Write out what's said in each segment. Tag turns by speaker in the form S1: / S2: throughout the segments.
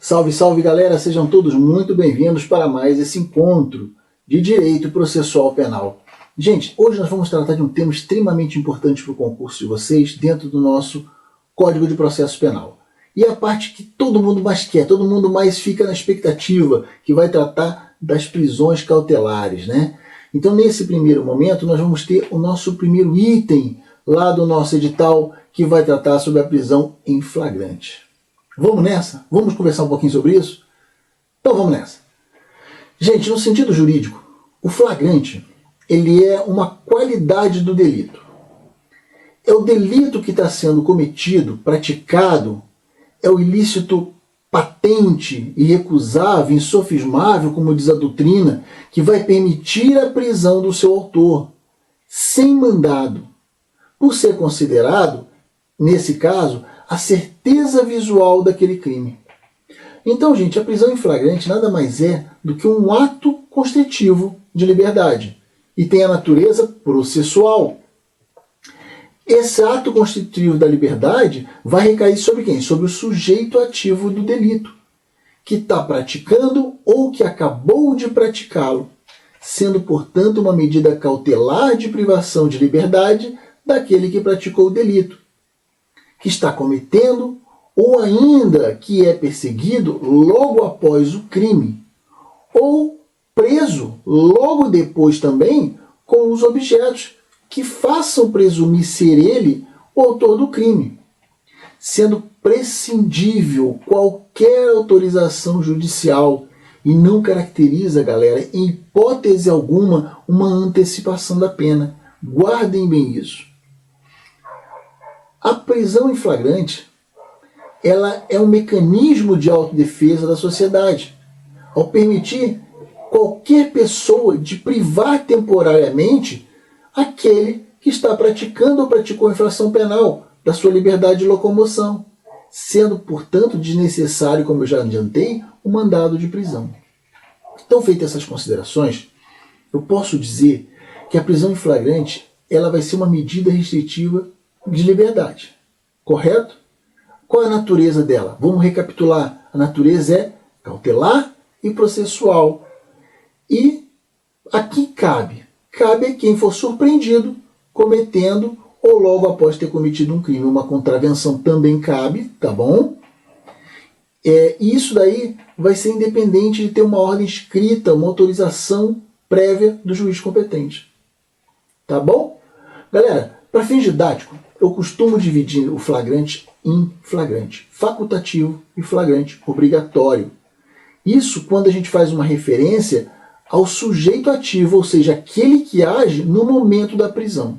S1: Salve, salve galera, sejam todos muito bem-vindos para mais esse encontro de Direito Processual Penal. Gente, hoje nós vamos tratar de um tema extremamente importante para o concurso de vocês dentro do nosso Código de Processo Penal. E é a parte que todo mundo mais quer, todo mundo mais fica na expectativa, que vai tratar das prisões cautelares, né? Então nesse primeiro momento nós vamos ter o nosso primeiro item lá do nosso edital que vai tratar sobre a prisão em flagrante. Vamos nessa? Vamos conversar um pouquinho sobre isso? Então vamos nessa. Gente, no sentido jurídico, o flagrante ele é uma qualidade do delito. É o delito que está sendo cometido, praticado, é o ilícito patente, irrecusável, insofismável, como diz a doutrina, que vai permitir a prisão do seu autor, sem mandado, por ser considerado, nesse caso, a certeza visual daquele crime. Então, gente, a prisão em flagrante nada mais é do que um ato constritivo de liberdade e tem a natureza processual. Esse ato constritivo da liberdade vai recair sobre quem? Sobre o sujeito ativo do delito, que está praticando ou que acabou de praticá-lo, sendo, portanto, uma medida cautelar de privação de liberdade daquele que praticou o delito, que está cometendo ou ainda que é perseguido logo após o crime, ou preso logo depois também com os objetos que façam presumir ser ele o autor do crime, sendo prescindível qualquer autorização judicial e não caracteriza, galera, em hipótese alguma, uma antecipação da pena. Guardem bem isso. A prisão em flagrante, ela é um mecanismo de autodefesa da sociedade, ao permitir qualquer pessoa de privar temporariamente aquele que está praticando ou praticou infração penal da sua liberdade de locomoção, sendo, portanto, desnecessário, como eu já adiantei, o mandado de prisão. Então, feitas essas considerações, eu posso dizer que a prisão em flagrante ela vai ser uma medida restritiva de liberdade, correto? Qual é a natureza dela? Vamos recapitular. A natureza é cautelar e processual. E aqui cabe a quem for surpreendido cometendo ou logo após ter cometido um crime. Uma contravenção também cabe, tá bom? E isso daí vai ser independente de ter uma ordem escrita, uma autorização prévia do juiz competente. Tá bom? Galera, para fins didáticos, eu costumo dividir o flagrante em flagrante facultativo e flagrante obrigatório. Isso quando a gente faz uma referência ao sujeito ativo, ou seja, aquele que age no momento da prisão.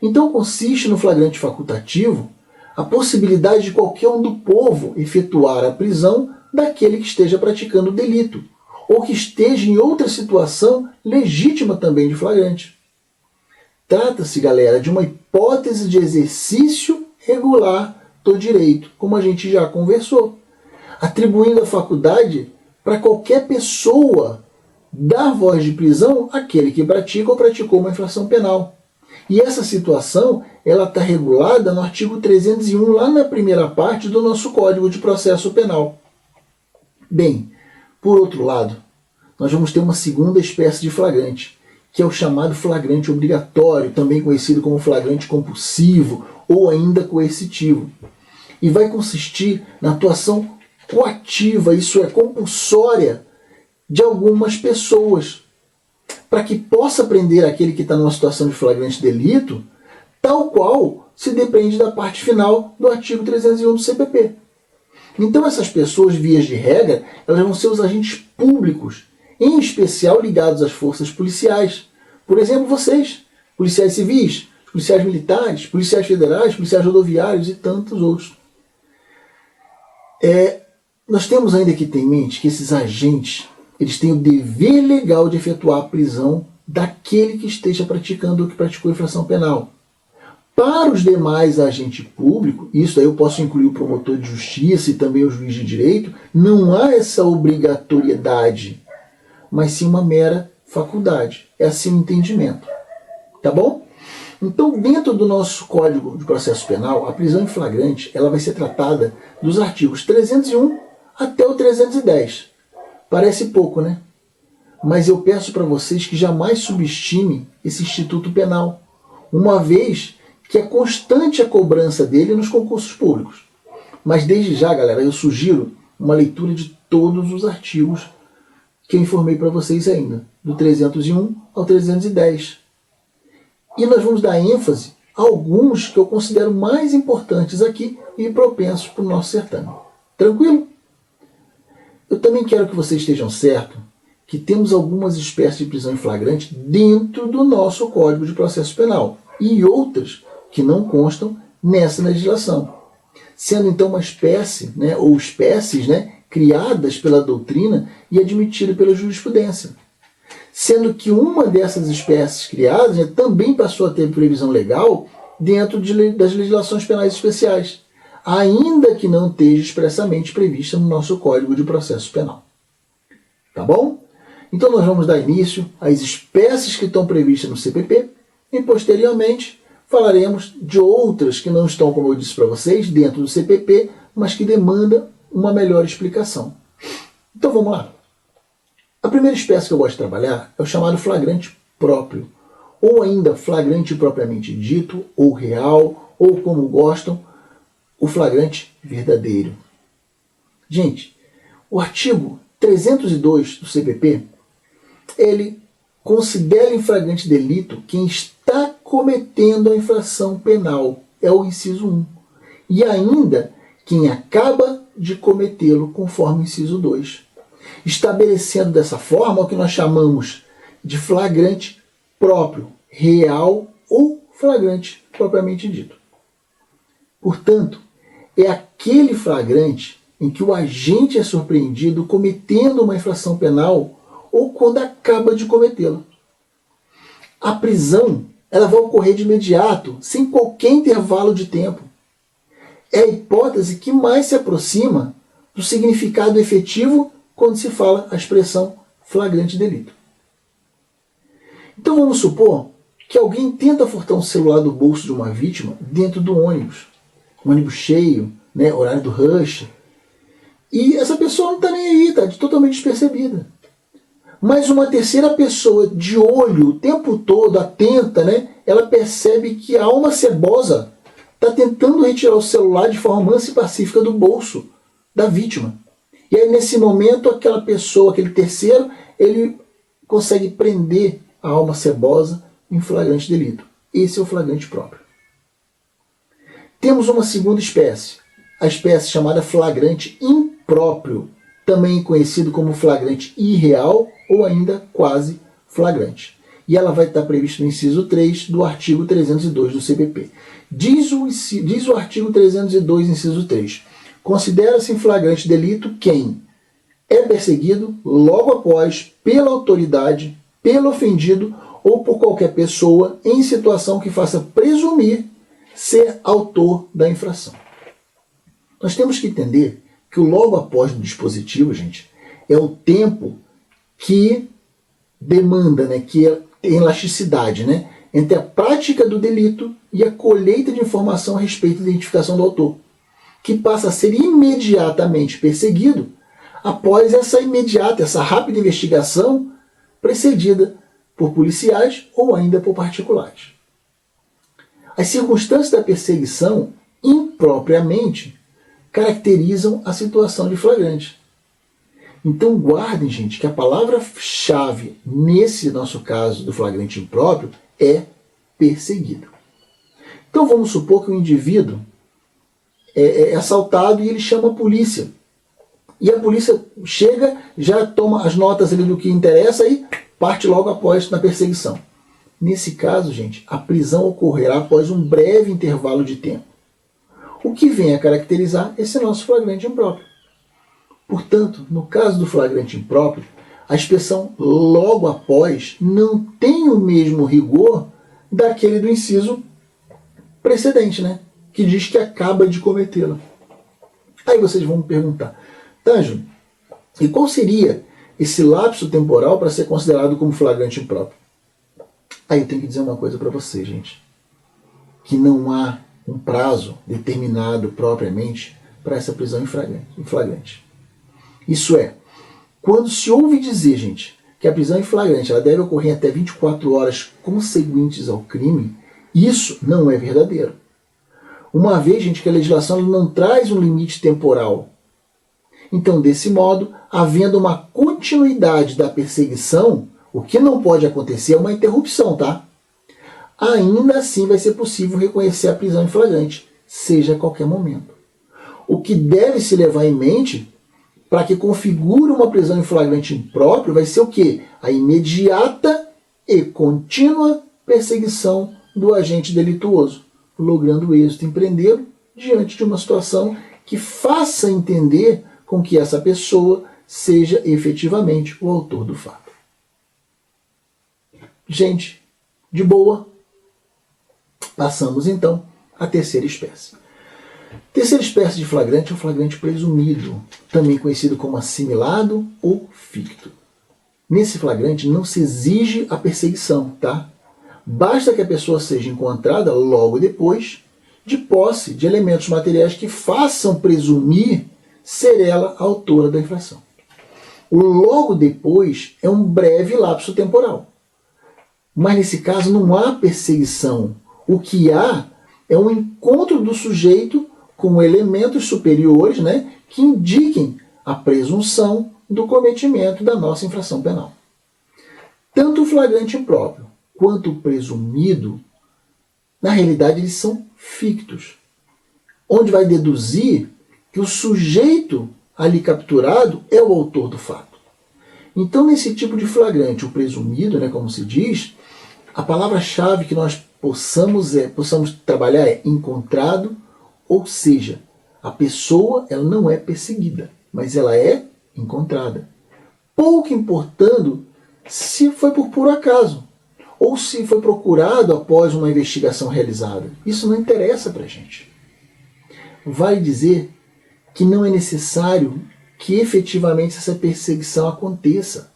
S1: Então consiste no flagrante facultativo a possibilidade de qualquer um do povo efetuar a prisão daquele que esteja praticando o delito, ou que esteja em outra situação legítima também de flagrante. Trata-se, galera, de uma hipótese de exercício regular do direito, como a gente já conversou, atribuindo a faculdade para qualquer pessoa dar voz de prisão àquele que pratica ou praticou uma infração penal. E essa situação ela está regulada no artigo 301, lá na primeira parte do nosso Código de Processo Penal. Bem, por outro lado, nós vamos ter uma segunda espécie de flagrante, que é o chamado flagrante obrigatório, também conhecido como flagrante compulsivo ou ainda coercitivo. E vai consistir na atuação coativa, isso é, compulsória, de algumas pessoas, para que possa prender aquele que está numa situação de flagrante delito, tal qual se depende da parte final do artigo 301 do CPP. Então essas pessoas, vias de regra, elas vão ser os agentes públicos, em especial ligados às forças policiais. Por exemplo, vocês, policiais civis, policiais militares, policiais federais, policiais rodoviários e tantos outros. Nós temos ainda que ter em mente que esses agentes eles têm o dever legal de efetuar a prisão daquele que esteja praticando ou que praticou infração penal. Para os demais agentes públicos, isso aí eu posso incluir o promotor de justiça e também o juiz de direito, não há essa obrigatoriedade, mas sim uma mera faculdade. É assim o entendimento. Tá bom? Então, dentro do nosso Código de Processo Penal, a prisão em flagrante ela vai ser tratada dos artigos 301 até o 310. Parece pouco, né? Mas eu peço para vocês que jamais subestimem esse instituto penal, uma vez que é constante a cobrança dele nos concursos públicos. Mas desde já, galera, eu sugiro uma leitura de todos os artigos que eu informei para vocês ainda, do 301 ao 310. E nós vamos dar ênfase a alguns que eu considero mais importantes aqui e propensos para o nosso certame. Tranquilo? Eu também quero que vocês estejam certos que temos algumas espécies de prisão em flagrante dentro do nosso Código de Processo Penal e outras que não constam nessa legislação, sendo então uma espécie, ou espécies, criadas pela doutrina e admitidas pela jurisprudência. Sendo que uma dessas espécies criadas também passou a ter previsão legal dentro das legislações penais especiais, ainda que não esteja expressamente prevista no nosso Código de Processo Penal. Tá bom? Então nós vamos dar início às espécies que estão previstas no CPP e posteriormente falaremos de outras que não estão, como eu disse para vocês, dentro do CPP, mas que demandam uma melhor explicação. Então vamos lá. A primeira espécie que eu gosto de trabalhar é o chamado flagrante próprio, ou ainda flagrante propriamente dito, ou real, ou como gostam, o flagrante verdadeiro. Gente, o artigo 302 do CPP, ele considera em flagrante delito quem está cometendo a infração penal, é o inciso 1, e ainda quem acaba de cometê-lo, conforme o inciso 2, estabelecendo dessa forma o que nós chamamos de flagrante próprio, real ou flagrante propriamente dito. Portanto, é aquele flagrante em que o agente é surpreendido cometendo uma infração penal ou quando acaba de cometê-la. A prisão ela vai ocorrer de imediato, sem qualquer intervalo de tempo. É a hipótese que mais se aproxima do significado efetivo quando se fala a expressão flagrante delito. Então vamos supor que alguém tenta furtar um celular do bolso de uma vítima dentro do ônibus. Um ônibus cheio, horário do rush. E essa pessoa não está nem aí, está totalmente despercebida. Mas uma terceira pessoa de olho o tempo todo, atenta, ela percebe que a alma cebosa está tentando retirar o celular de forma mansa e pacífica do bolso da vítima. E aí nesse momento aquela pessoa, aquele terceiro, ele consegue prender a alma cebosa em flagrante delito. Esse é o flagrante próprio. Temos uma segunda espécie, a espécie chamada flagrante impróprio, também conhecido como flagrante irreal ou ainda quase flagrante. E ela vai estar prevista no inciso 3 do artigo 302 do CPP. Diz o artigo 302, inciso 3. Considera-se em flagrante delito quem é perseguido logo após pela autoridade, pelo ofendido ou por qualquer pessoa em situação que faça presumir ser autor da infração. Nós temos que entender que o logo após do dispositivo, gente, é o tempo que demanda, que tem elasticidade, entre a prática do delito e a colheita de informação a respeito da identificação do autor, que passa a ser imediatamente perseguido após essa rápida investigação precedida por policiais ou ainda por particulares. As circunstâncias da perseguição impropriamente caracterizam a situação de flagrante. Então guardem, gente, que a palavra-chave nesse nosso caso do flagrante impróprio é perseguido. Então vamos supor que o indivíduo é assaltado e ele chama a polícia. E a polícia chega, já toma as notas ali do que interessa e parte logo após na perseguição. Nesse caso, gente, a prisão ocorrerá após um breve intervalo de tempo, o que vem a caracterizar esse nosso flagrante impróprio. Portanto, no caso do flagrante impróprio, a expressão logo após não tem o mesmo rigor daquele do inciso precedente, que diz que acaba de cometê-la. Aí vocês vão me perguntar, Tanjo, e qual seria esse lapso temporal para ser considerado como flagrante impróprio? Aí eu tenho que dizer uma coisa para vocês, gente, que não há um prazo determinado propriamente para essa prisão em flagrante. Isso é, quando se ouve dizer, gente, que a prisão em flagrante ela deve ocorrer até 24 horas conseguintes ao crime, isso não é verdadeiro. Uma vez, gente, que a legislação não traz um limite temporal. Então, desse modo, havendo uma continuidade da perseguição, o que não pode acontecer é uma interrupção, tá? Ainda assim vai ser possível reconhecer a prisão em flagrante, seja a qualquer momento. O que deve se levar em mente para que configure uma prisão em flagrante impróprio vai ser o quê? A imediata e contínua perseguição do agente delituoso, logrando êxito em prendê-lo diante de uma situação que faça entender com que essa pessoa seja efetivamente o autor do fato. Gente, de boa, passamos então à terceira espécie. Terceira espécie de flagrante é o flagrante presumido, também conhecido como assimilado ou ficto. Nesse flagrante não se exige a perseguição, tá? Basta que a pessoa seja encontrada logo depois de posse de elementos materiais que façam presumir ser ela a autora da infração. O logo depois é um breve lapso temporal. Mas nesse caso não há perseguição. O que há é um encontro do sujeito com elementos superiores, né, que indiquem a presunção do cometimento da nossa infração penal. Tanto o flagrante impróprio quanto o presumido, na realidade, eles são fictos, onde vai deduzir que o sujeito ali capturado é o autor do fato. Então, nesse tipo de flagrante, o presumido, né, como se diz, a palavra-chave que nós possamos trabalhar é encontrado, ou seja, a pessoa ela não é perseguida, mas ela é encontrada. Pouco importando se foi por puro acaso, ou se foi procurado após uma investigação realizada. Isso não interessa para a gente. Vale dizer que não é necessário que efetivamente essa perseguição aconteça,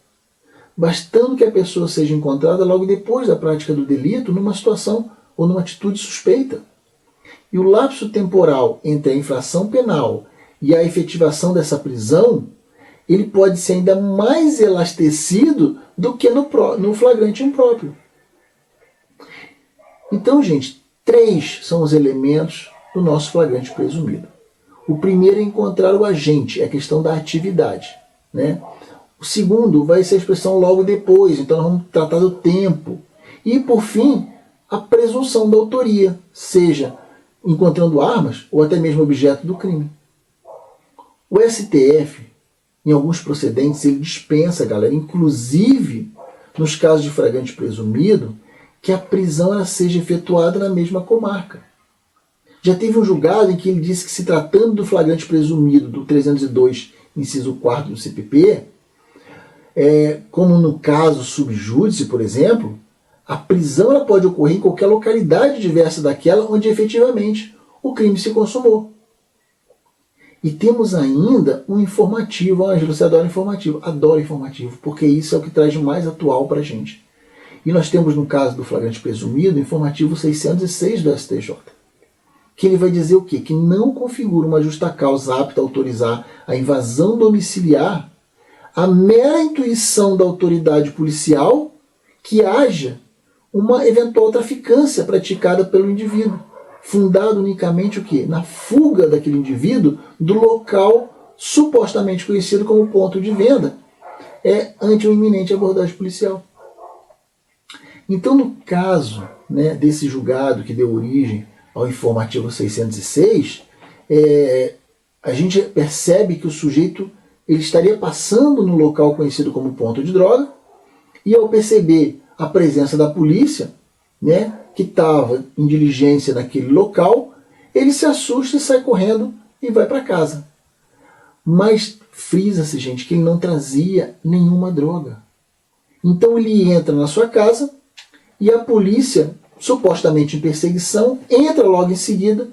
S1: bastando que a pessoa seja encontrada logo depois da prática do delito numa situação ou numa atitude suspeita. E o lapso temporal entre a infração penal e a efetivação dessa prisão, ele pode ser ainda mais elastecido do que no flagrante impróprio. Então, gente, 3 são os elementos do nosso flagrante presumido. O primeiro é encontrar o agente, é a questão da atividade, né? O segundo vai ser a expressão logo depois, então nós vamos tratar do tempo. E, por fim, a presunção da autoria, seja encontrando armas ou até mesmo objeto do crime. O STF, em alguns procedentes, ele dispensa, galera, inclusive nos casos de flagrante presumido, que a prisão ela seja efetuada na mesma comarca. Já teve um julgado em que ele disse que, se tratando do flagrante presumido do 302, inciso 4 do CPP, como no caso subjúdice, por exemplo, a prisão ela pode ocorrer em qualquer localidade diversa daquela onde efetivamente o crime se consumou. E temos ainda um informativo. Ângelo, você adora informativo. Adoro informativo, porque isso é o que traz de mais atual para a gente. E nós temos, no caso do flagrante presumido, o informativo 606 do STJ, que ele vai dizer o quê? Que não configura uma justa causa apta a autorizar a invasão domiciliar a mera intuição da autoridade policial que haja uma eventual traficância praticada pelo indivíduo, fundado unicamente o quê? Na fuga daquele indivíduo do local supostamente conhecido como ponto de venda, ante uma iminente abordagem policial. Então, no caso, né, desse julgado que deu origem ao informativo 606, a gente percebe que o sujeito ele estaria passando no local conhecido como ponto de droga, e ao perceber a presença da polícia, né, que estava em diligência naquele local, ele se assusta e sai correndo e vai para casa. Mas frisa-se, gente, que ele não trazia nenhuma droga. Então ele entra na sua casa e a polícia, supostamente em perseguição, entra logo em seguida,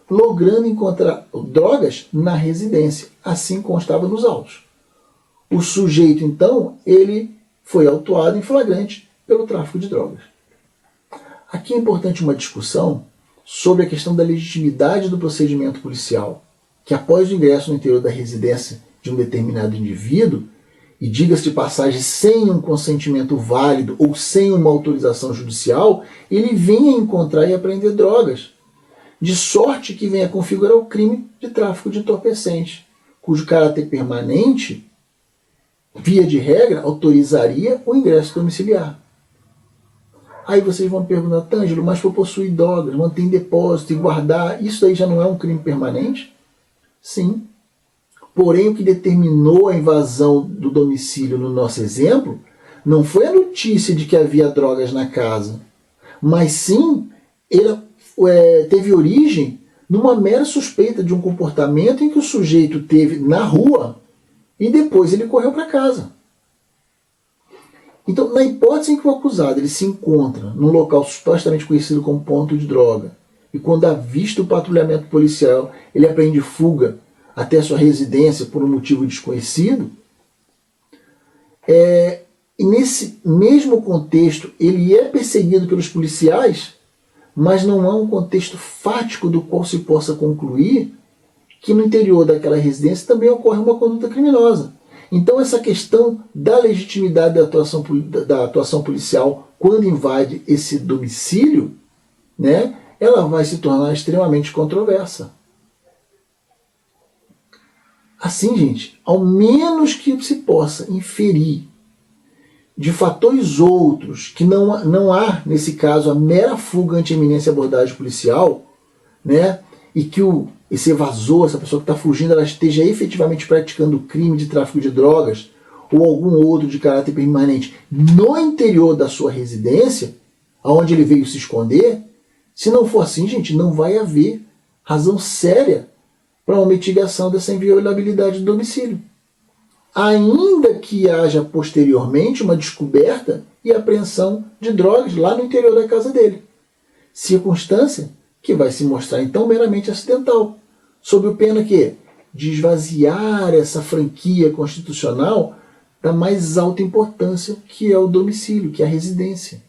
S1: logrando encontrar drogas na residência. Assim constava nos autos. O sujeito, então, ele foi autuado em flagrante pelo tráfico de drogas. Aqui é importante uma discussão sobre a questão da legitimidade do procedimento policial, que após o ingresso no interior da residência de um determinado indivíduo, e diga-se de passagem, sem um consentimento válido ou sem uma autorização judicial, ele venha encontrar e apreender drogas, de sorte que venha configurar o crime de tráfico de entorpecentes, cujo caráter permanente, via de regra, autorizaria o ingresso domiciliar. Aí vocês vão perguntar, Tângelo, mas para possuir drogas, manter em depósito e guardar, isso aí já não é um crime permanente? Sim. Porém, o que determinou a invasão do domicílio no nosso exemplo não foi a notícia de que havia drogas na casa, mas sim ela teve origem numa mera suspeita de um comportamento em que o sujeito teve na rua e depois ele correu para casa. Então, na hipótese em que o acusado ele se encontra num local supostamente conhecido como ponto de droga, e quando avista o patrulhamento policial, ele apreende fuga até a sua residência por um motivo desconhecido, e nesse mesmo contexto ele é perseguido pelos policiais, mas não há um contexto fático do qual se possa concluir que no interior daquela residência também ocorre uma conduta criminosa. Então essa questão da legitimidade da atuação policial quando invade esse domicílio, né, ela vai se tornar extremamente controversa. Assim, gente, ao menos que se possa inferir de fatores outros, que não há, nesse caso, a mera fuga ante-eminência e abordagem policial, né, e que esse evasor, essa pessoa que está fugindo, ela esteja efetivamente praticando crime de tráfico de drogas ou algum outro de caráter permanente no interior da sua residência, aonde ele veio se esconder. Se não for assim, gente, não vai haver razão séria para uma mitigação dessa inviolabilidade do domicílio. Ainda que haja posteriormente uma descoberta e apreensão de drogas lá no interior da casa dele. Circunstância que vai se mostrar então meramente acidental, sob o pena que de esvaziar essa franquia constitucional da mais alta importância, que é o domicílio, que é a residência.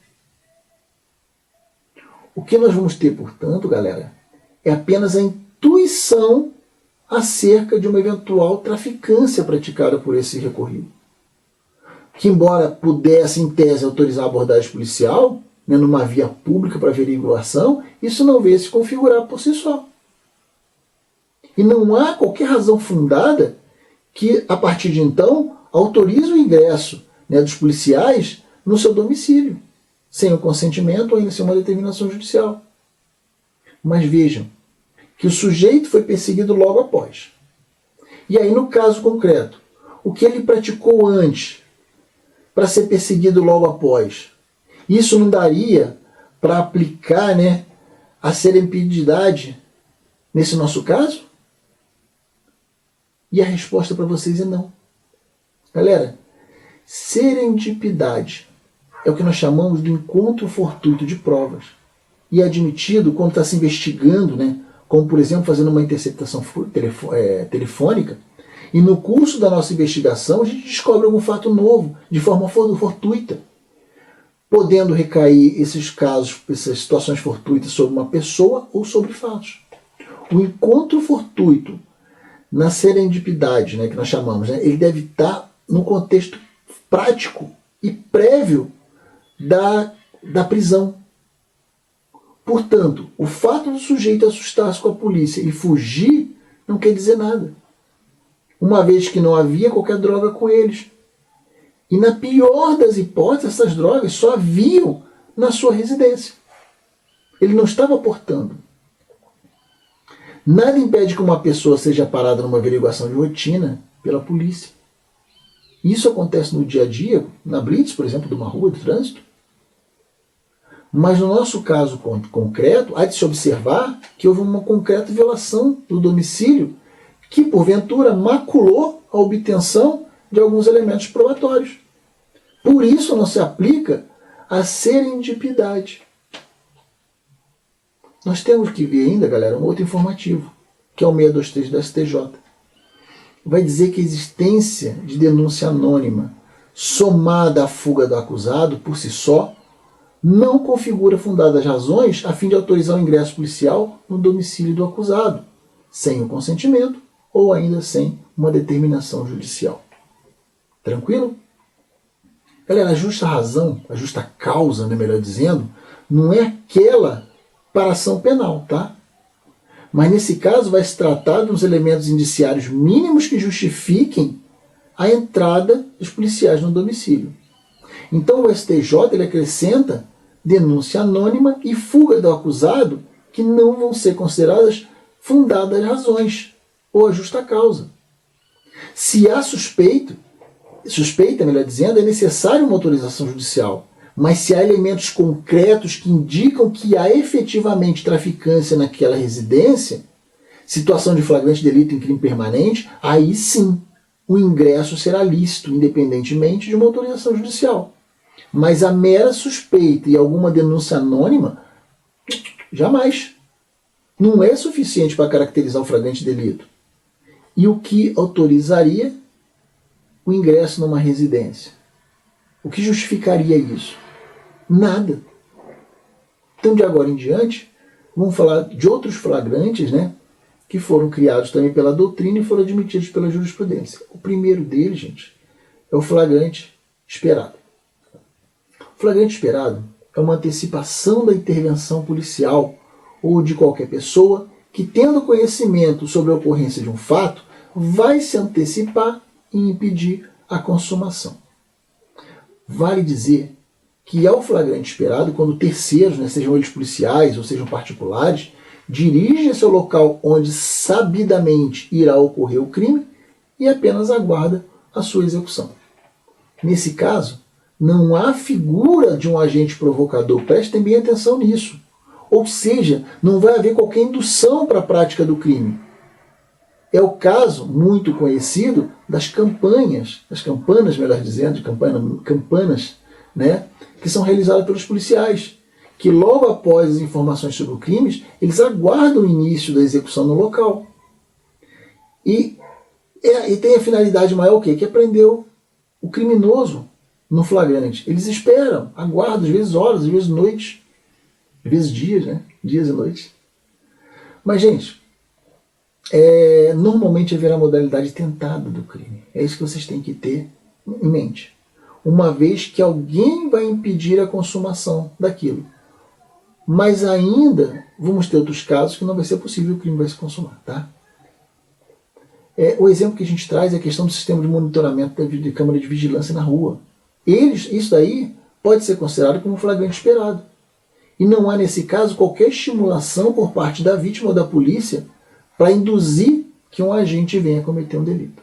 S1: O que nós vamos ter, portanto, galera, é apenas a intuição acerca de uma eventual traficância praticada por esse recorrido. Que, embora pudesse, em tese, autorizar a abordagem policial, né, numa via pública para averiguação, isso não veio se configurar por si só. E não há qualquer razão fundada que, a partir de então, autorize o ingresso, né, dos policiais no seu domicílio, sem o consentimento ou ainda sem uma determinação judicial. Mas vejam que o sujeito foi perseguido logo após. E aí, no caso concreto, o que ele praticou antes para ser perseguido logo após? Isso não daria para aplicar, né, a serendipidade nesse nosso caso? E a resposta para vocês é não. Galera, serendipidade é o que nós chamamos de encontro fortuito de provas. E é admitido quando está se investigando, né, como, por exemplo, fazendo uma interceptação telefônica, e no curso da nossa investigação a gente descobre algum fato novo, de forma fortuita, podendo recair esses casos, essas situações fortuitas sobre uma pessoa ou sobre fatos. O encontro fortuito na serendipidade, né, que nós chamamos, né, ele deve estar no contexto prático e prévio da prisão. Portanto, o fato do sujeito assustar-se com a polícia e fugir não quer dizer nada, uma vez que não havia qualquer droga com eles. E na pior das hipóteses, essas drogas só haviam na sua residência. Ele não estava portando. Nada impede que uma pessoa seja parada numa averiguação de rotina pela polícia. Isso acontece no dia a dia, na blitz, por exemplo, de uma rua de trânsito. Mas no nosso caso concreto, há de se observar que houve uma concreta violação do domicílio que, porventura, maculou a obtenção de alguns elementos probatórios. Por isso não se aplica a serendipidade. Nós temos que ver ainda, galera, um outro informativo, que é o 623 da STJ. Vai dizer que a existência de denúncia anônima somada à fuga do acusado, por si só, não configura fundadas razões a fim de autorizar o ingresso policial no domicílio do acusado, sem o consentimento ou ainda sem uma determinação judicial. Tranquilo? Galera, a justa razão, a justa causa, né, melhor dizendo, não é aquela para ação penal, tá? Mas nesse caso vai se tratar de uns elementos indiciários mínimos que justifiquem a entrada dos policiais no domicílio. Então o STJ ele acrescenta denúncia anônima e fuga do acusado que não vão ser consideradas fundadas razões ou a justa causa. Se há suspeita, melhor dizendo, é necessária uma autorização judicial, mas se há elementos concretos que indicam que há efetivamente traficância naquela residência, situação de flagrante delito em crime permanente, aí sim o ingresso será lícito, independentemente de uma autorização judicial. Mas a mera suspeita e alguma denúncia anônima, jamais. Não é suficiente para caracterizar o flagrante delito. E o que autorizaria o ingresso numa residência? O que justificaria isso? Nada. Então, de agora em diante, vamos falar de outros flagrantes, né, que foram criados também pela doutrina e foram admitidos pela jurisprudência. O primeiro deles, gente, é o flagrante esperado. O flagrante esperado é uma antecipação da intervenção policial ou de qualquer pessoa que, tendo conhecimento sobre a ocorrência de um fato, vai se antecipar e impedir a consumação. Vale dizer que é o flagrante esperado quando terceiros, né, sejam eles policiais ou sejam particulares, dirigem-se ao local onde sabidamente irá ocorrer o crime e apenas aguarda a sua execução. Nesse caso, não há figura de um agente provocador, prestem bem atenção nisso. Ou seja, não vai haver qualquer indução para a prática do crime. É o caso muito conhecido das campanas, melhor dizendo, campanas, né, que são realizadas pelos policiais, que logo após as informações sobre o crime, eles aguardam o início da execução no local. E tem a finalidade maior o quê? Que é prender o criminoso no flagrante. Eles esperam, aguardam, às vezes horas, às vezes noites, às vezes dias, né? Dias e noites. Mas, gente, normalmente haverá a modalidade tentada do crime. É isso que vocês têm que ter em mente. Uma vez que alguém vai impedir a consumação daquilo. Mas ainda vamos ter outros casos que não vai ser possível, o crime vai se consumar, tá? O exemplo que a gente traz é a questão do sistema de monitoramento de câmara de vigilância na rua. Isso daí pode ser considerado como flagrante esperado. E não há, nesse caso, qualquer estimulação por parte da vítima ou da polícia para induzir que um agente venha cometer um delito.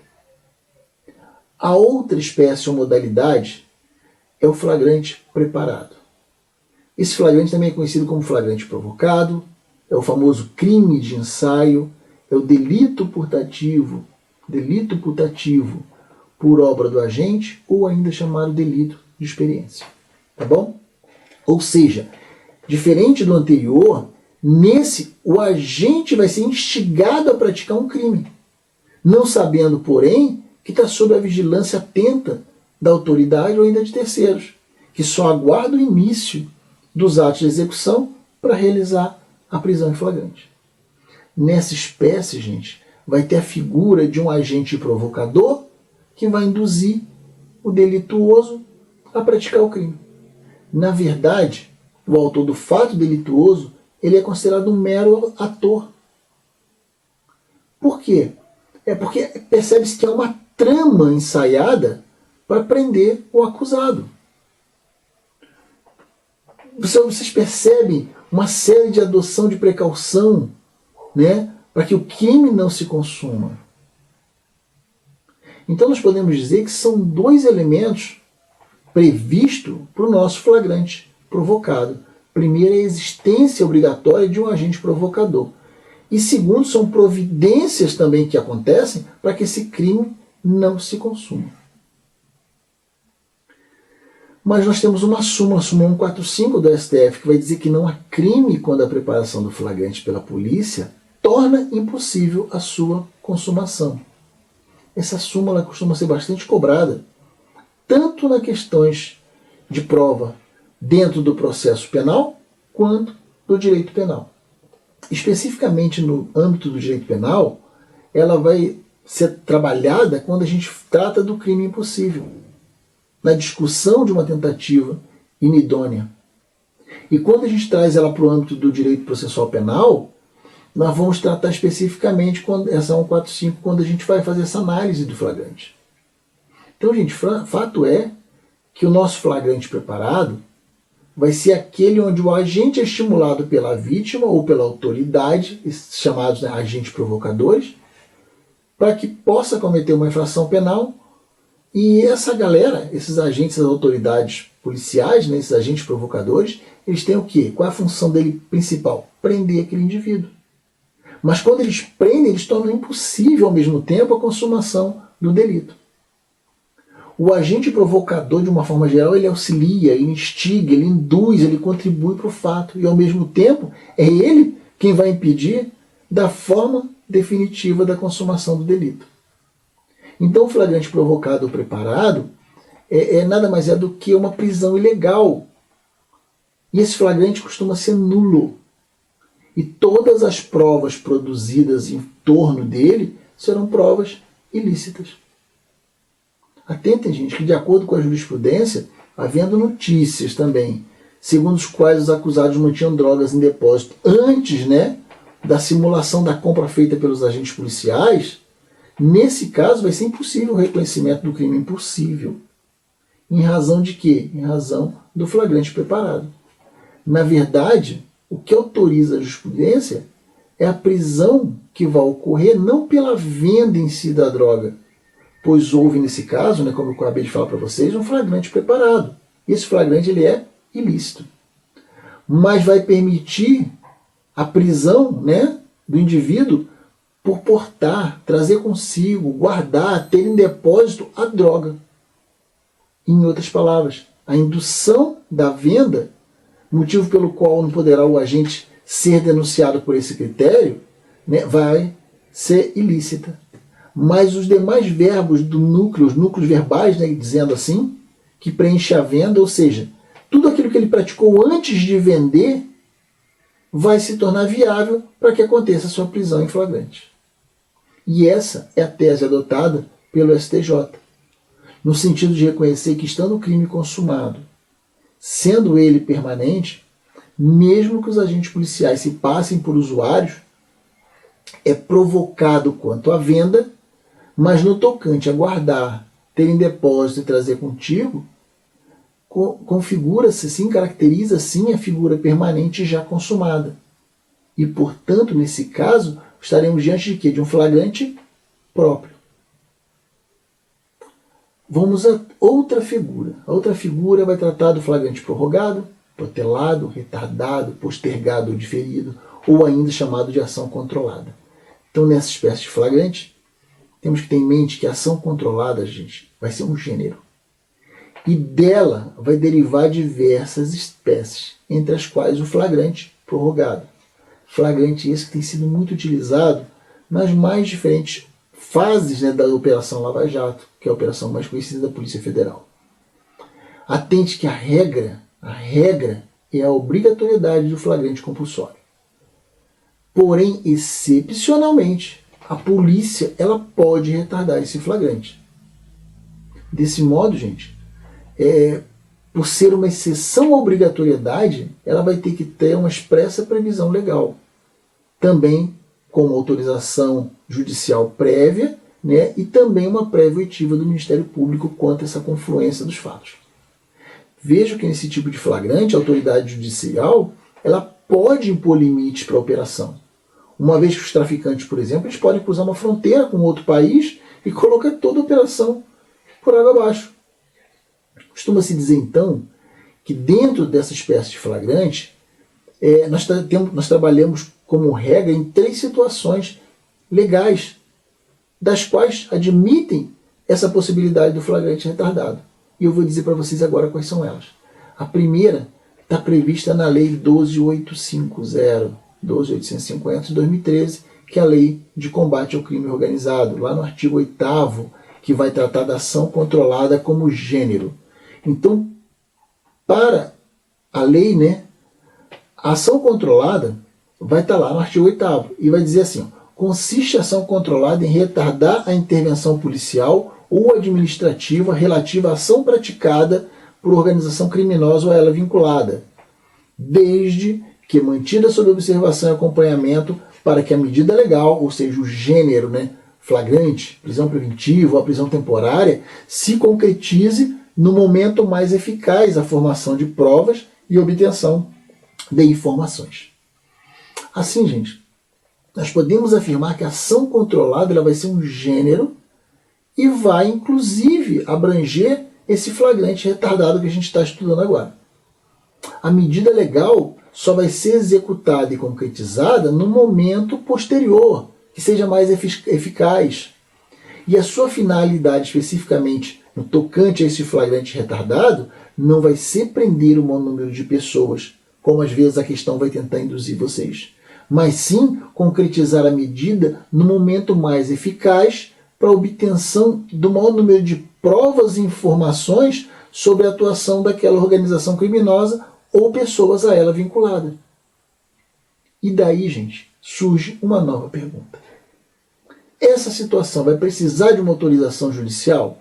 S1: A outra espécie ou modalidade é o flagrante preparado. Esse flagrante também é conhecido como flagrante provocado, é o famoso crime de ensaio, é o delito putativo por obra do agente ou ainda chamado delito de experiência. Tá bom? Ou seja, diferente do anterior, nesse o agente vai ser instigado a praticar um crime, não sabendo, porém, que está sob a vigilância atenta da autoridade ou ainda de terceiros, que só aguarda o início dos atos de execução para realizar a prisão em flagrante. Nessa espécie, gente, vai ter a figura de um agente provocador que vai induzir o delituoso a praticar o crime. Na verdade, o autor do fato delituoso ele é considerado um mero ator. Por quê? É porque percebe-se que há uma trama ensaiada para prender o acusado. Vocês percebem uma série de adoção de precaução, né, para que o crime não se consuma. Então nós podemos dizer que são dois elementos previstos para o nosso flagrante provocado. Primeiro, é a existência obrigatória de um agente provocador. E segundo, são providências também que acontecem para que esse crime não se consuma. Mas nós temos uma súmula 145 do STF, que vai dizer que não há crime quando a preparação do flagrante pela polícia torna impossível a sua consumação. Essa súmula costuma ser bastante cobrada, tanto nas questões de prova dentro do processo penal, quanto do direito penal. Especificamente no âmbito do direito penal, ela vai ser trabalhada quando a gente trata do crime impossível, na discussão de uma tentativa inidônea. E quando a gente traz ela para o âmbito do direito processual penal, nós vamos tratar especificamente essa 145 quando a gente vai fazer essa análise do flagrante. Então, gente, fato é que o nosso flagrante preparado vai ser aquele onde o agente é estimulado pela vítima ou pela autoridade, chamados, né, agentes provocadores, para que possa cometer uma infração penal. E essa galera, esses agentes, essas autoridades policiais, né, esses agentes provocadores, eles têm o quê? Qual é a função dele principal? Prender aquele indivíduo. Mas quando eles prendem, eles tornam impossível ao mesmo tempo a consumação do delito. O agente provocador, de uma forma geral, ele auxilia, ele instiga, ele induz, ele contribui para o fato. E ao mesmo tempo, é ele quem vai impedir da forma definitiva da consumação do delito. Então o flagrante provocado ou preparado nada mais é do que uma prisão ilegal. E esse flagrante costuma ser nulo. E todas as provas produzidas em torno dele serão provas ilícitas. Atentem, gente, que de acordo com a jurisprudência, havendo notícias também, segundo os quais os acusados mantinham drogas em depósito antes, né, da simulação da compra feita pelos agentes policiais, nesse caso vai ser impossível o reconhecimento do crime impossível. Em razão de quê? Em razão do flagrante preparado. Na verdade, o que autoriza a jurisprudência é a prisão que vai ocorrer não pela venda em si da droga, pois houve nesse caso, né, como eu acabei de falar para vocês, um flagrante preparado. Esse flagrante ele é ilícito. Mas vai permitir a prisão, né, do indivíduo por portar, trazer consigo, guardar, ter em depósito a droga. Em outras palavras, a indução da venda, motivo pelo qual não poderá o agente ser denunciado por esse critério, né, vai ser ilícita. Mas os demais verbos do núcleo, os núcleos verbais, né, dizendo assim, que preenche a venda, ou seja, tudo aquilo que ele praticou antes de vender, vai se tornar viável para que aconteça a sua prisão em flagrante. E essa é a tese adotada pelo STJ, no sentido de reconhecer que, estando o crime consumado, sendo ele permanente, mesmo que os agentes policiais se passem por usuários, é provocado quanto à venda, mas no tocante a guardar, ter em depósito e trazer contigo, configura-se, sim, caracteriza sim a figura permanente já consumada. E, portanto, nesse caso, estaremos diante de quê? De um flagrante próprio. Vamos a outra figura. A outra figura vai tratar do flagrante prorrogado, protelado, retardado, postergado ou diferido, ou ainda chamado de ação controlada. Então, nessa espécie de flagrante, temos que ter em mente que a ação controlada, gente, vai ser um gênero. E dela vai derivar diversas espécies, entre as quais o flagrante prorrogado. Flagrante esse que tem sido muito utilizado nas mais diferentes fases, né, da Operação Lava Jato, que é a operação mais conhecida da Polícia Federal. Atente que a regra é a obrigatoriedade do flagrante compulsório. Porém, excepcionalmente, a polícia ela pode retardar esse flagrante. Desse modo, gente, por ser uma exceção à obrigatoriedade, ela vai ter que ter uma expressa previsão legal. Também com autorização judicial prévia, né, e também uma prévia oitiva do Ministério Público quanto a essa confluência dos fatos. Vejo que nesse tipo de flagrante, a autoridade judicial ela pode impor limites para a operação. Uma vez que os traficantes, por exemplo, eles podem cruzar uma fronteira com outro país e colocar toda a operação por água abaixo. Costuma-se dizer, então, que dentro dessa espécie de flagrante, nós trabalhamos como regra em 3 situações legais, das quais admitem essa possibilidade do flagrante retardado. E eu vou dizer para vocês agora quais são elas. A primeira está prevista na Lei 12.850 de 2013, que é a Lei de Combate ao Crime Organizado, lá no artigo 8º, que vai tratar da ação controlada como gênero. Então, para a lei, né, a ação controlada vai estar lá no artigo 8º e vai dizer assim, ó, consiste a ação controlada em retardar a intervenção policial ou administrativa relativa à ação praticada por organização criminosa ou a ela vinculada, desde que mantida sob observação e acompanhamento para que a medida legal, ou seja, o gênero, flagrante, prisão preventiva ou a prisão temporária, se concretize no momento mais eficaz a formação de provas e obtenção de informações. Assim, gente, nós podemos afirmar que a ação controlada ela vai ser um gênero e vai, inclusive, abranger esse flagrante retardado que a gente está estudando agora. A medida legal só vai ser executada e concretizada no momento posterior, que seja mais eficaz. E a sua finalidade, especificamente no tocante a esse flagrante retardado, não vai ser prender o maior número de pessoas, como às vezes a questão vai tentar induzir vocês, mas sim concretizar a medida no momento mais eficaz para a obtenção do maior número de provas e informações sobre a atuação daquela organização criminosa ou pessoas a ela vinculadas. E daí, gente, surge uma nova pergunta. Essa situação vai precisar de uma autorização judicial?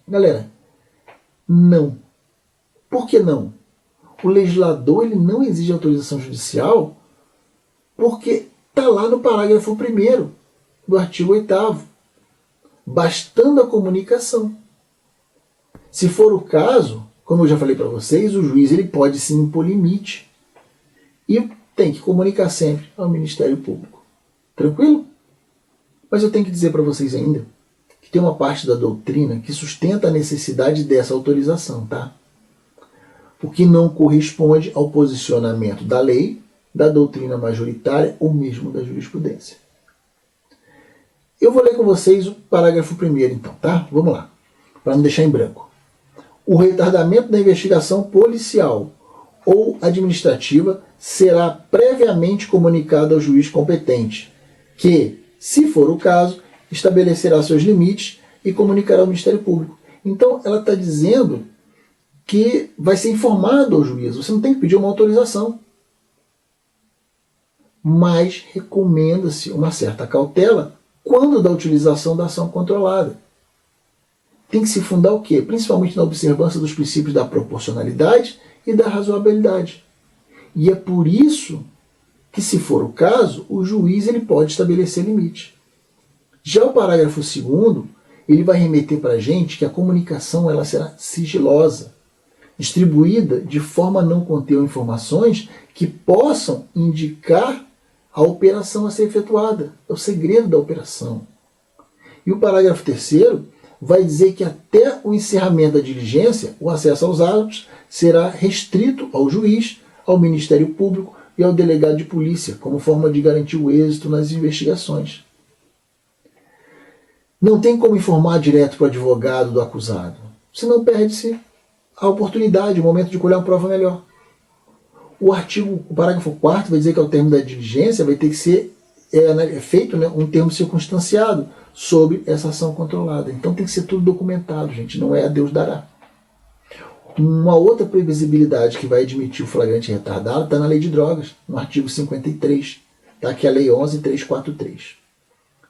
S1: Galera, não. Por que não? O legislador ele não exige autorização judicial porque está lá no parágrafo 1º do artigo 8º, bastando a comunicação. Se for o caso, como eu já falei para vocês, o juiz ele pode sim impor limite e tem que comunicar sempre ao Ministério Público. Tranquilo? Mas eu tenho que dizer para vocês ainda que tem uma parte da doutrina que sustenta a necessidade dessa autorização, tá? O que não corresponde ao posicionamento da lei, da doutrina majoritária ou mesmo da jurisprudência. Eu vou ler com vocês o parágrafo 1º então, tá? Vamos lá, para não deixar em branco. O retardamento da investigação policial ou administrativa será previamente comunicado ao juiz competente, que, se for o caso, estabelecerá seus limites e comunicará ao Ministério Público. Então, ela está dizendo que vai ser informado ao juiz. Você não tem que pedir uma autorização. Mas recomenda-se uma certa cautela quando da utilização da ação controlada. Tem que se fundar o quê? Principalmente na observância dos princípios da proporcionalidade e da razoabilidade. E é por isso que, se for o caso, o juiz ele pode estabelecer limite. Já o parágrafo 2º, ele vai remeter para a gente que a comunicação ela será sigilosa, distribuída de forma a não conter informações que possam indicar a operação a ser efetuada. É o segredo da operação. E o parágrafo 3º vai dizer que até o encerramento da diligência, o acesso aos autos será restrito ao juiz, ao Ministério Público e ao delegado de polícia, como forma de garantir o êxito nas investigações. Não tem como informar direto para o advogado do acusado, senão perde-se a oportunidade, o momento de colher uma prova melhor. O parágrafo 4º vai dizer que ao término da diligência vai ter que ser feito um termo circunstanciado sobre essa ação controlada. Então tem que ser tudo documentado, gente, não é a Deus dará. Uma outra previsibilidade que vai admitir o flagrante retardado está na Lei de Drogas, no artigo 53, tá? Que é a Lei 11.343.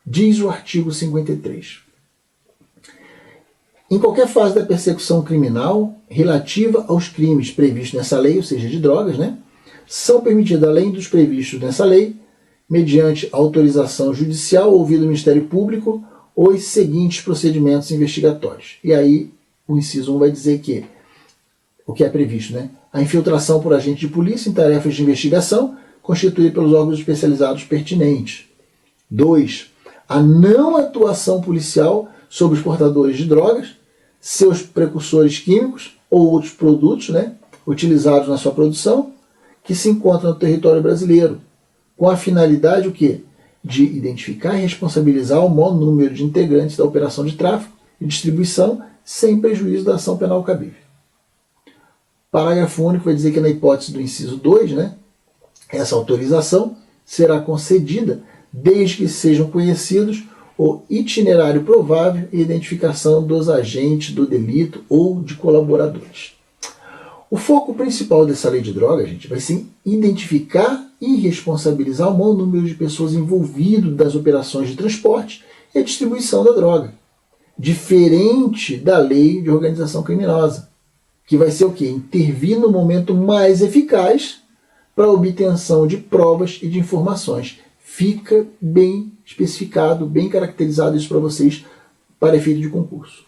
S1: Diz o artigo 53. Em qualquer fase da persecução criminal relativa aos crimes previstos nessa lei, ou seja, de drogas, são permitidos, além dos previstos nessa lei, mediante autorização judicial ouvido o Ministério Público, os seguintes procedimentos investigatórios. E aí o inciso 1 vai dizer que o que é previsto, a infiltração por agente de polícia em tarefas de investigação constituída pelos órgãos especializados pertinentes. 2. A não atuação policial sobre os portadores de drogas, seus precursores químicos ou outros produtos utilizados na sua produção que se encontram no território brasileiro, com a finalidade o quê? De identificar e responsabilizar o maior número de integrantes da operação de tráfico e distribuição sem prejuízo da ação penal cabível. Parágrafo único vai dizer que na hipótese do inciso 2, essa autorização será concedida desde que sejam conhecidos o itinerário provável e identificação dos agentes do delito ou de colaboradores. O foco principal dessa lei de drogas, gente, vai ser identificar e responsabilizar o maior número de pessoas envolvidas das operações de transporte e a distribuição da droga. Diferente da lei de organização criminosa, que vai ser o quê? Intervir no momento mais eficaz para a obtenção de provas e de informações. Fica bem especificado, bem caracterizado isso para vocês, para efeito de concurso.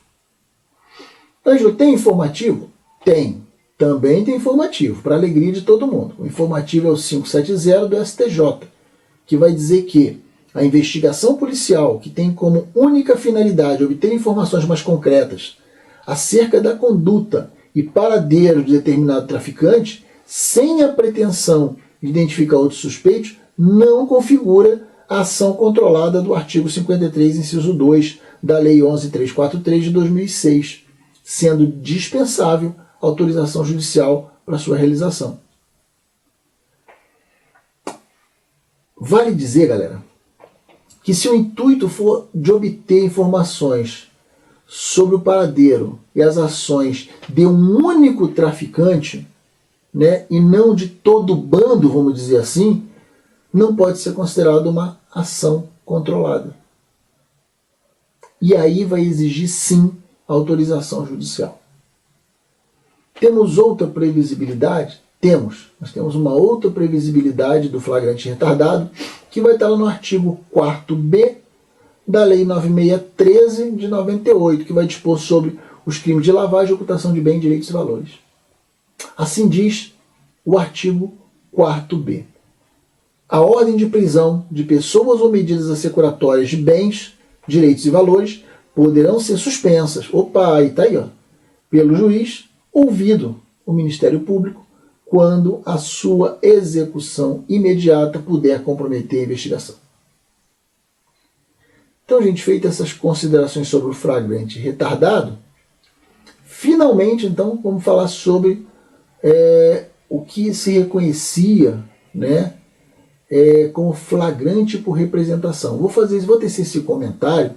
S1: Ângelo, tem informativo? Tem. Também tem informativo, para alegria de todo mundo. O informativo é o 570 do STJ, que vai dizer que a investigação policial, que tem como única finalidade obter informações mais concretas acerca da conduta e paradeiro de determinado traficante, sem a pretensão de identificar outros suspeitos, não configura a ação controlada do artigo 53, inciso 2, da Lei 11.343 de 2006, sendo dispensável a autorização judicial para sua realização. Vale dizer, galera, que se o intuito for de obter informações sobre o paradeiro e as ações de um único traficante, né, e não de todo o bando, vamos dizer assim, não pode ser considerado uma ação controlada. E aí vai exigir, sim, autorização judicial. Temos outra previsibilidade? Temos. Nós temos uma outra previsibilidade do flagrante retardado, que vai estar lá no artigo 4b da Lei 9613 de 98, que vai dispor sobre os crimes de lavagem e ocultação de bens, direitos e valores. Assim diz o artigo 4b. A ordem de prisão de pessoas ou medidas assecuratórias de bens, direitos e valores poderão ser suspensas. Opa, aí está aí, ó, pelo juiz, ouvido o Ministério Público, quando a sua execução imediata puder comprometer a investigação. Então, gente, feitas essas considerações sobre o flagrante retardado, finalmente, então, vamos falar sobre o que se reconhecia, né, como flagrante por representação. Vou tecer esse comentário,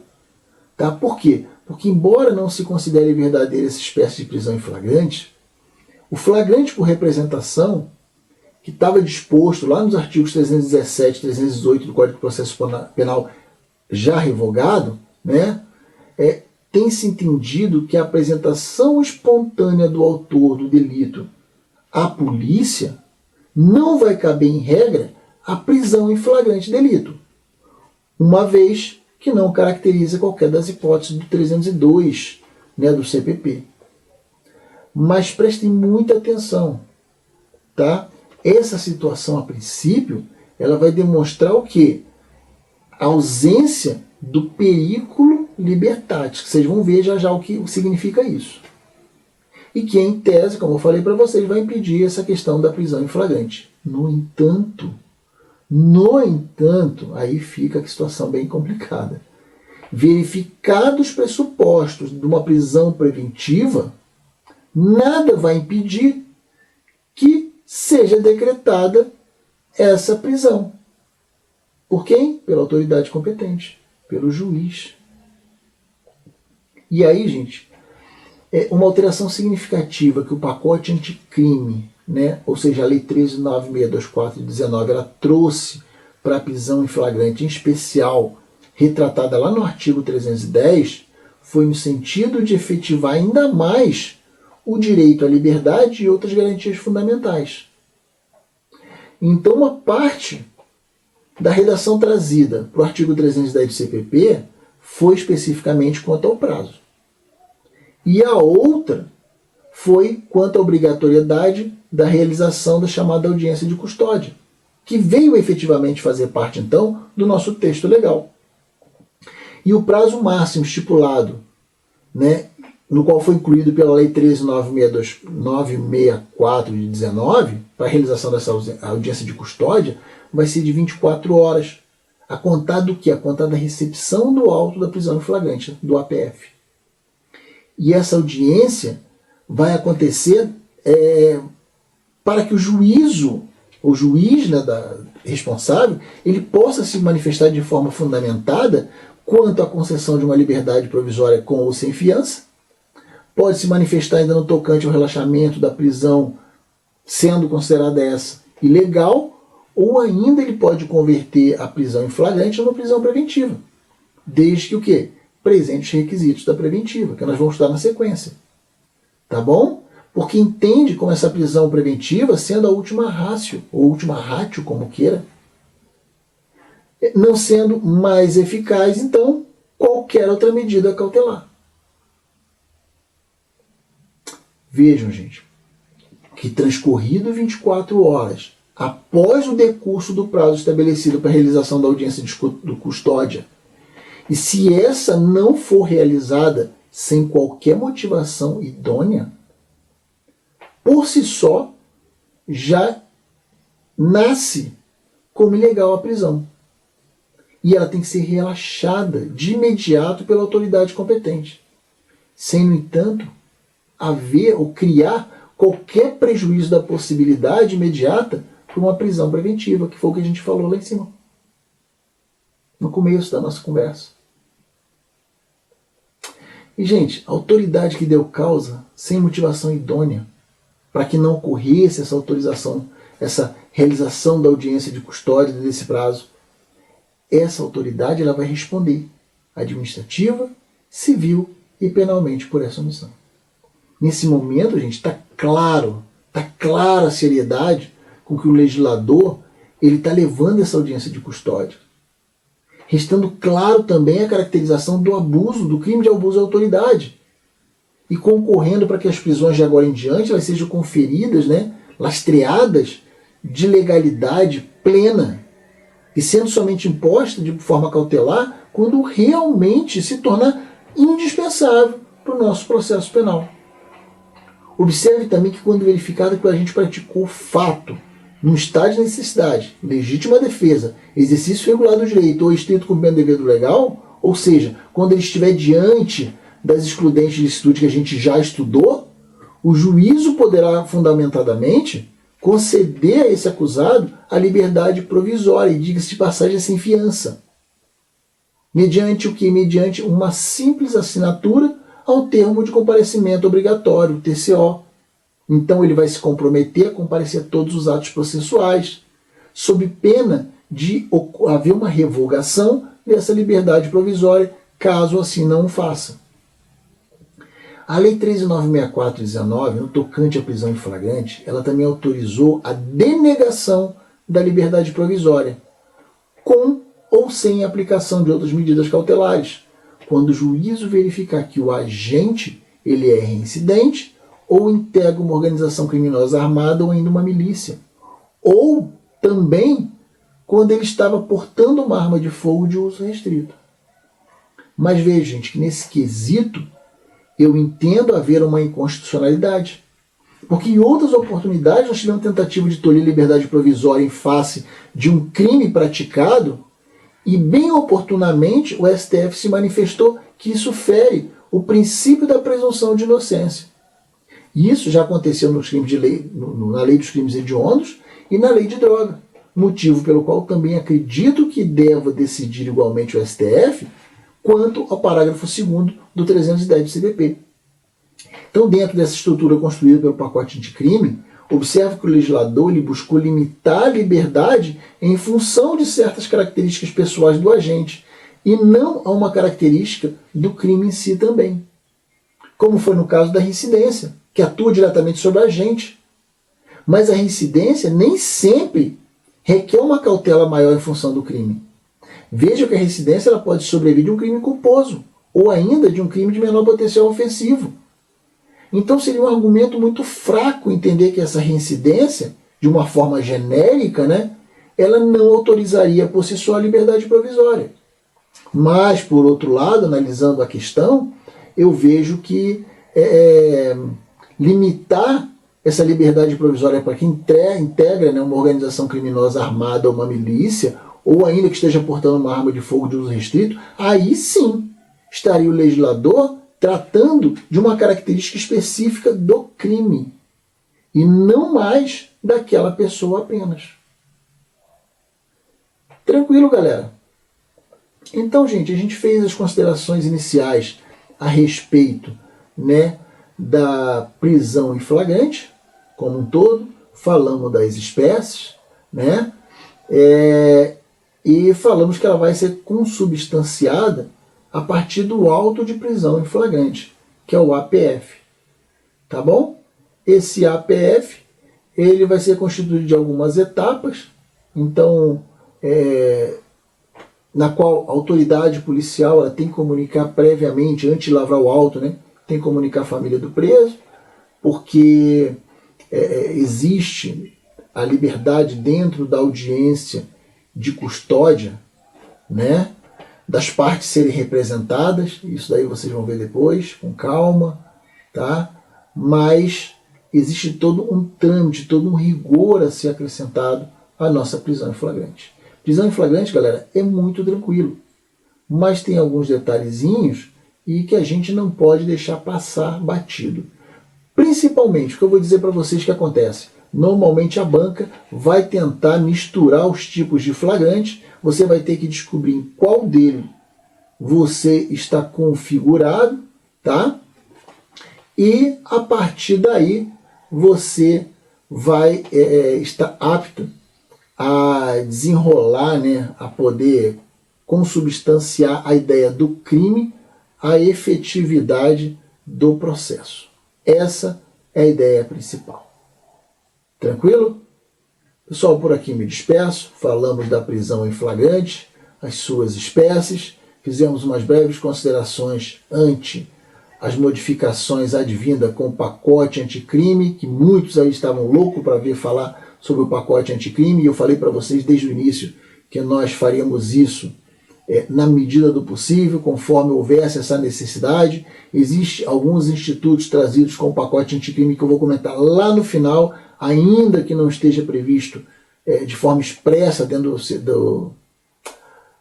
S1: tá? Por quê? Porque, embora não se considere verdadeira essa espécie de prisão em flagrante, o flagrante por representação, que estava disposto lá nos artigos 317 e 318 do Código de Processo Penal, já revogado, né, tem-se entendido que a apresentação espontânea do autor do delito à polícia não vai caber, em regra, a prisão em flagrante delito, uma vez que não caracteriza qualquer das hipóteses do 302, né, do CPP. Mas prestem muita atenção, tá? Essa situação, a princípio, ela vai demonstrar o quê? A ausência do periculo libertatis, que vocês vão ver já já o que significa isso. E que, em tese, como eu falei para vocês, vai impedir essa questão da prisão em flagrante. No entanto, aí fica a situação bem complicada. Verificados os pressupostos de uma prisão preventiva, nada vai impedir que seja decretada essa prisão. Por quem? Pela autoridade competente, pelo juiz. E aí, gente, uma alteração significativa que o pacote anticrime, né, ou seja, a Lei 13.9624 de 19, ela trouxe para a prisão em flagrante, em especial, retratada lá no artigo 310, foi no sentido de efetivar ainda mais o direito à liberdade e outras garantias fundamentais. Então, uma parte da redação trazida para o artigo 310 do CPP foi especificamente quanto ao prazo. E a outra foi quanto à obrigatoriedade da realização da chamada audiência de custódia, que veio efetivamente fazer parte, então, do nosso texto legal. E o prazo máximo estipulado, né, no qual foi incluído pela Lei 13.964 de 19, para a realização dessa audiência de custódia, vai ser de 24 horas, a contar do quê? A contar da recepção do auto da prisão em flagrante, do APF. E essa audiência vai acontecer para que o juiz, né, responsável, ele possa se manifestar de forma fundamentada quanto à concessão de uma liberdade provisória com ou sem fiança, pode se manifestar ainda no tocante ao relaxamento da prisão, sendo considerada essa ilegal, ou ainda ele pode converter a prisão em flagrante numa prisão preventiva, desde que o quê? Presente os requisitos da preventiva, que nós vamos estudar na sequência. Tá bom? Porque entende como essa prisão preventiva, sendo a última ratio, ou última ratio, como queira, não sendo mais eficaz, então, qualquer outra medida cautelar. Vejam, gente, que transcorrido 24 horas após o decurso do prazo estabelecido para a realização da audiência de custódia, e se essa não for realizada sem qualquer motivação idônea, por si só, já nasce como ilegal a prisão. E ela tem que ser relaxada de imediato pela autoridade competente, sem, no entanto, haver ou criar qualquer prejuízo da possibilidade imediata para uma prisão preventiva, que foi o que a gente falou lá em cima, no começo da nossa conversa. E, gente, a autoridade que deu causa sem motivação idônea para que não ocorresse essa autorização, essa realização da audiência de custódia desse prazo, essa autoridade ela vai responder administrativa, civil e penalmente por essa omissão. Nesse momento, gente, está clara a seriedade com que o legislador ele está levando essa audiência de custódia. Restando claro também a caracterização do abuso, do crime de abuso à autoridade. E concorrendo para que as prisões de agora em diante elas sejam conferidas, lastreadas de legalidade plena, e sendo somente imposta de forma cautelar quando realmente se tornar indispensável para o nosso processo penal. Observe também que quando verificado que o agente praticou fato num estado de necessidade, legítima defesa, exercício regular do direito ou estrito cumprimento do dever do legal, ou seja, quando ele estiver diante das excludentes de licitude que a gente já estudou, o juízo poderá fundamentadamente conceder a esse acusado a liberdade provisória, e diga-se de passagem sem fiança. Mediante o que? Mediante uma simples assinatura ao termo de comparecimento obrigatório, TCO. Então ele vai se comprometer a comparecer a todos os atos processuais, sob pena de haver uma revogação dessa liberdade provisória, caso assim não o faça. A Lei 13.964/19, no tocante à prisão em flagrante, ela também autorizou a denegação da liberdade provisória, com ou sem aplicação de outras medidas cautelares, quando o juízo verificar que o agente ele é reincidente ou integra uma organização criminosa armada ou ainda uma milícia, ou também quando ele estava portando uma arma de fogo de uso restrito. Mas veja, gente, que nesse quesito eu entendo haver uma inconstitucionalidade, porque em outras oportunidades nós tivemos tentativa de tolir liberdade provisória em face de um crime praticado, e bem oportunamente o STF se manifestou que isso fere o princípio da presunção de inocência. E isso já aconteceu nos crimes de lei, na lei dos crimes hediondos e na lei de droga, motivo pelo qual também acredito que deva decidir igualmente o STF quanto ao parágrafo 2º do 310 do CDP. Então, dentro dessa estrutura construída pelo pacote anticrime, observe que o legislador ele buscou limitar a liberdade em função de certas características pessoais do agente, e não a uma característica do crime em si também. Como foi no caso da reincidência, que atua diretamente sobre o agente. Mas a reincidência nem sempre requer uma cautela maior em função do crime. Veja que a reincidência ela pode sobreviver de um crime culposo, ou ainda de um crime de menor potencial ofensivo. Então seria um argumento muito fraco entender que essa reincidência, de uma forma genérica, ela não autorizaria por si só a liberdade provisória. Mas, por outro lado, analisando a questão, eu vejo que limitar essa liberdade provisória para quem integra uma organização criminosa armada ou uma milícia, ou ainda que esteja portando uma arma de fogo de uso restrito, aí sim estaria o legislador tratando de uma característica específica do crime, e não mais daquela pessoa apenas. Tranquilo, galera? Então, gente, a gente fez as considerações iniciais a respeito da prisão em flagrante, como um todo, falamos das espécies, né? E falamos que ela vai ser consubstanciada a partir do auto de prisão em flagrante, que é o APF. Tá bom? Esse APF ele vai ser constituído de algumas etapas, então, na qual a autoridade policial ela tem que comunicar previamente, antes de lavrar o auto, né? Tem que comunicar a família do preso, porque existe a liberdade dentro da audiência de custódia, né? Das partes serem representadas, isso daí vocês vão ver depois, com calma, tá? Mas existe todo um trâmite, todo um rigor a ser acrescentado à nossa prisão em flagrante. Prisão em flagrante, galera, é muito tranquilo, mas tem alguns detalhezinhos e que a gente não pode deixar passar batido. Principalmente, o que eu vou dizer para vocês que acontece. Normalmente a banca vai tentar misturar os tipos de flagrante, você vai ter que descobrir em qual dele você está configurado, tá? E a partir daí você vai estar apto a desenrolar, né, a poder consubstanciar a ideia do crime à efetividade do processo. Essa é a ideia principal. Tranquilo? Pessoal, por aqui me despeço. Falamos da prisão em flagrante, as suas espécies, fizemos umas breves considerações ante as modificações advindas com o pacote anticrime, que muitos aí estavam loucos para ver falar sobre o pacote anticrime, e eu falei para vocês desde o início que nós faríamos isso na medida do possível, conforme houvesse essa necessidade. Existem alguns institutos trazidos com o pacote anticrime que eu vou comentar lá no final, ainda que não esteja previsto de forma expressa dentro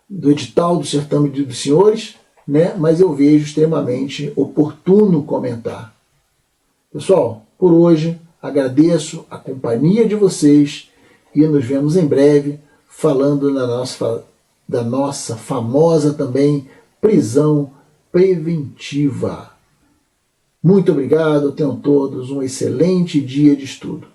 S1: do edital do certame dos senhores, né? Mas eu vejo extremamente oportuno comentar. Pessoal, por hoje agradeço a companhia de vocês e nos vemos em breve falando da nossa famosa também prisão preventiva. Muito obrigado, tenham todos um excelente dia de estudo.